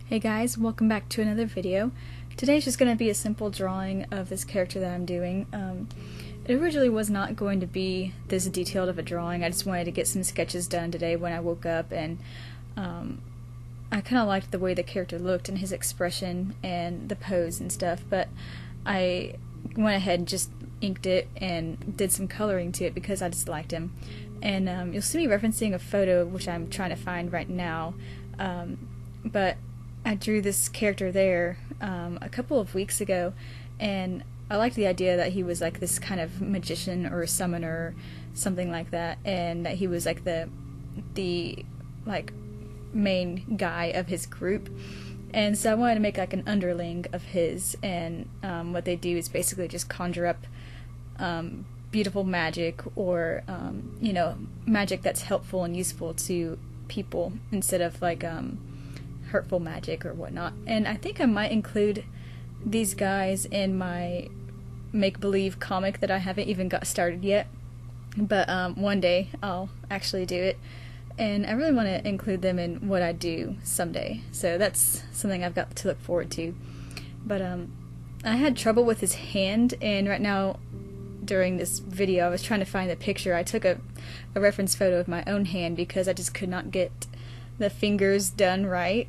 Hey guys, welcome back to another video. Today's just going to be a simple drawing of this character that I'm doing. It originally was not going to be this detailed of a drawing. I just wanted to get some sketches done today when I woke up, and I kind of liked the way the character looked and his expression and the pose and stuff, but I went ahead and just inked it and did some coloring to it because I just liked him. And you'll see me referencing a photo which I'm trying to find right now, but I drew this character there a couple of weeks ago, and I liked the idea that he was like this kind of magician or summoner, something like that, and that he was like the like main guy of his group. And so I wanted to make like an underling of his, and what they do is basically just conjure up beautiful magic, or you know, magic that's helpful and useful to people instead of like hurtful magic or whatnot. And I think I might include these guys in my make-believe comic that I haven't even got started yet, but one day I'll actually do it, and I really want to include them in what I do someday, so that's something I've got to look forward to. But I had trouble with his hand, and right now during this video I was trying to find the picture. I took a reference photo of my own hand because I just could not get the fingers done right.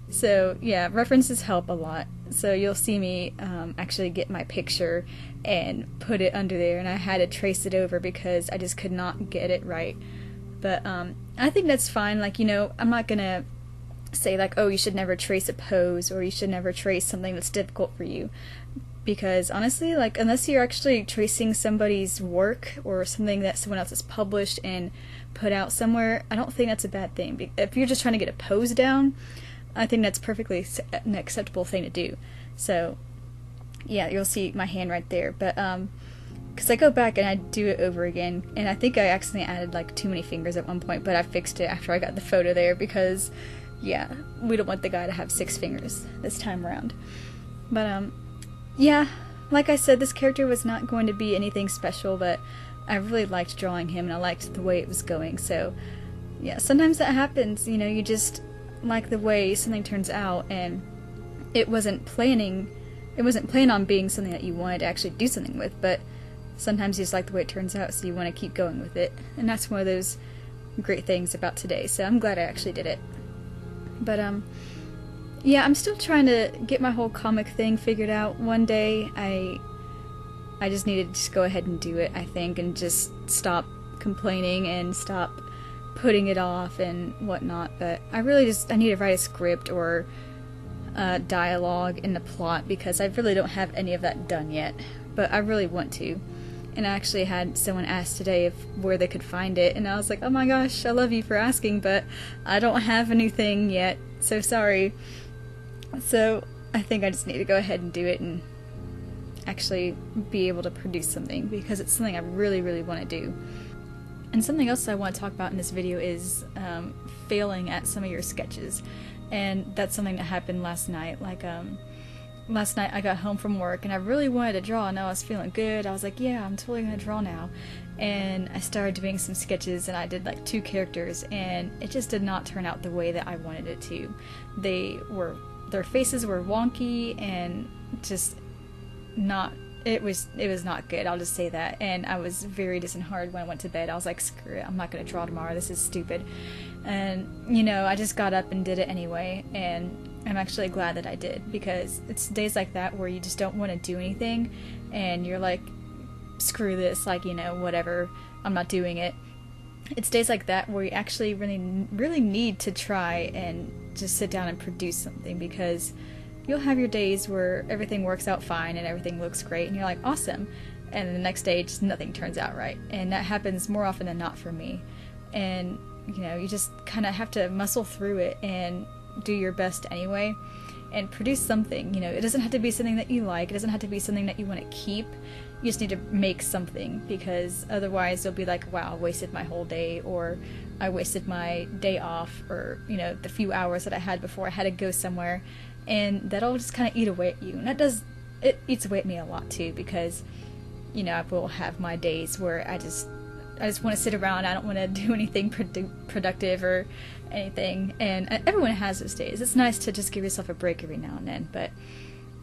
So yeah, references help a lot. So you'll see me actually get my picture and put it under there, and I had to trace it over because I just could not get it right. But I think that's fine. Like, you know, I'm not gonna say like, oh, you should never trace a pose, or you should never trace something that's difficult for you, because honestly, like, unless you're actually tracing somebody's work or something that someone else has published and put out somewhere, I don't think that's a bad thing. If you're just trying to get a pose down, I think that's perfectly an acceptable thing to do. So yeah, you'll see my hand right there, but because I go back and I do it over again, and I think I accidentally added like too many fingers at one point, but I fixed it after I got the photo there, because yeah, we don't want the guy to have 6 fingers this time around. But yeah, like I said, this character was not going to be anything special, but I really liked drawing him, and I liked the way it was going. So yeah, sometimes that happens, you know, you just like the way something turns out, and it wasn't planned on being something that you wanted to actually do something with, but sometimes you just like the way it turns out, so you want to keep going with it. And that's one of those great things about today, so I'm glad I actually did it. But yeah, I'm still trying to get my whole comic thing figured out. One day I just need to just go ahead and do it, I think, and just stop complaining and stop putting it off and whatnot. But I need to write a script or dialogue in the plot, because I really don't have any of that done yet, but I really want to. And I actually had someone ask today where they could find it, and I was like, oh my gosh, I love you for asking, but I don't have anything yet, so sorry. So I think I just need to go ahead and do it and actually be able to produce something, because it's something I really, really want to do. And something else I want to talk about in this video is failing at some of your sketches. And that's something that happened last night. Like, last night I got home from work and I really wanted to draw, and I was feeling good. I was like, yeah, I'm totally gonna draw now. And I started doing some sketches, and I did like 2 characters, and it just did not turn out the way that I wanted it to. Their faces were wonky and just not, it was not good, I'll just say that. And I was very disheartened when I went to bed. I was like, screw it, I'm not gonna draw tomorrow, this is stupid. And you know, I just got up and did it anyway, and I'm actually glad that I did, because it's days like that where you just don't want to do anything, and you're like, screw this, like, you know, whatever, I'm not doing it. It's days like that where you actually really need to try and just sit down and produce something, because you'll have your days where everything works out fine and everything looks great and you're like, awesome, and then the next day just nothing turns out right. And that happens more often than not for me. And you know, you just kind of have to muscle through it and do your best anyway and produce something. You know, it doesn't have to be something that you like, it doesn't have to be something that you want to keep. You just need to make something, because otherwise you'll be like, wow, I wasted my whole day, or I wasted my day off, or you know, the few hours that I had before I had to go somewhere, and that'll just kind of eat away at you. And it eats away at me a lot too, because you know, I will have my days where I just want to sit around. I don't want to do anything productive, anything, and everyone has those days. It's nice to just give yourself a break every now and then, but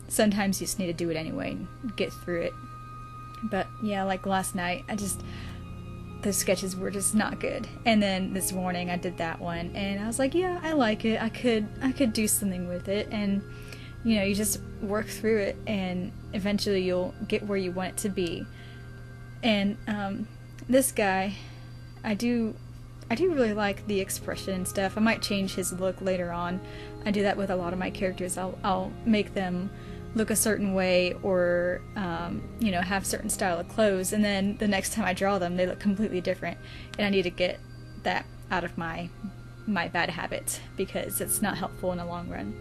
sometimes you just need to do it anyway and get through it. But yeah, like last night, those sketches were just not good. And then this morning I did that one, and I was like, yeah, I like it. I could do something with it, and you know, you just work through it, and eventually you'll get where you want it to be. And this guy, I do really like the expression and stuff. I might change his look later on. I do that with a lot of my characters. I'll make them look a certain way, or you know, have certain style of clothes, and then the next time I draw them they look completely different, and I need to get that out of my bad habits, because it's not helpful in the long run.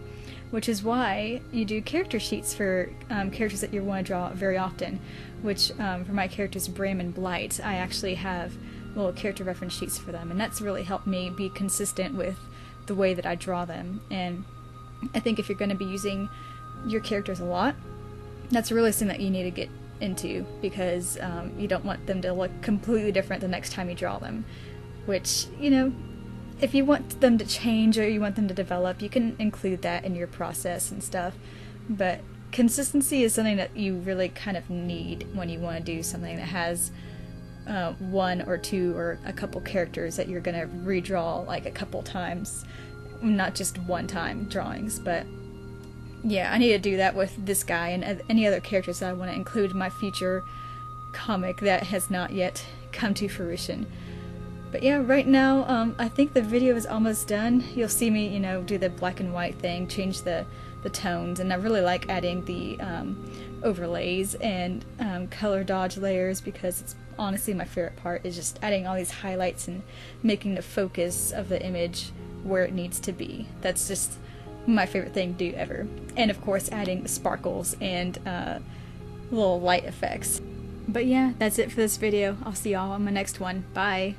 Which is why you do character sheets for characters that you want to draw very often, which for my characters Bram and Blight, I actually have little character reference sheets for them, and that's really helped me be consistent with the way that I draw them. And I think if you're going to be using your characters a lot, that's really something that you need to get into, because you don't want them to look completely different the next time you draw them. Which, you know, if you want them to change or you want them to develop, you can include that in your process and stuff. But consistency is something that you really kind of need when you want to do something that has one or two or a couple characters that you're going to redraw like a couple times, not just one time drawings. But yeah, I need to do that with this guy and any other characters that I want to include in my future comic that has not yet come to fruition. But yeah, right now, I think the video is almost done. You'll see me, you know, do the black and white thing, change the tones, and I really like adding the overlays and color dodge layers, because it's honestly my favorite part, is just adding all these highlights and making the focus of the image where it needs to be. That's just my favorite thing to do ever. And of course, adding sparkles and little light effects. But yeah, that's it for this video. I'll see y'all on my next one. Bye!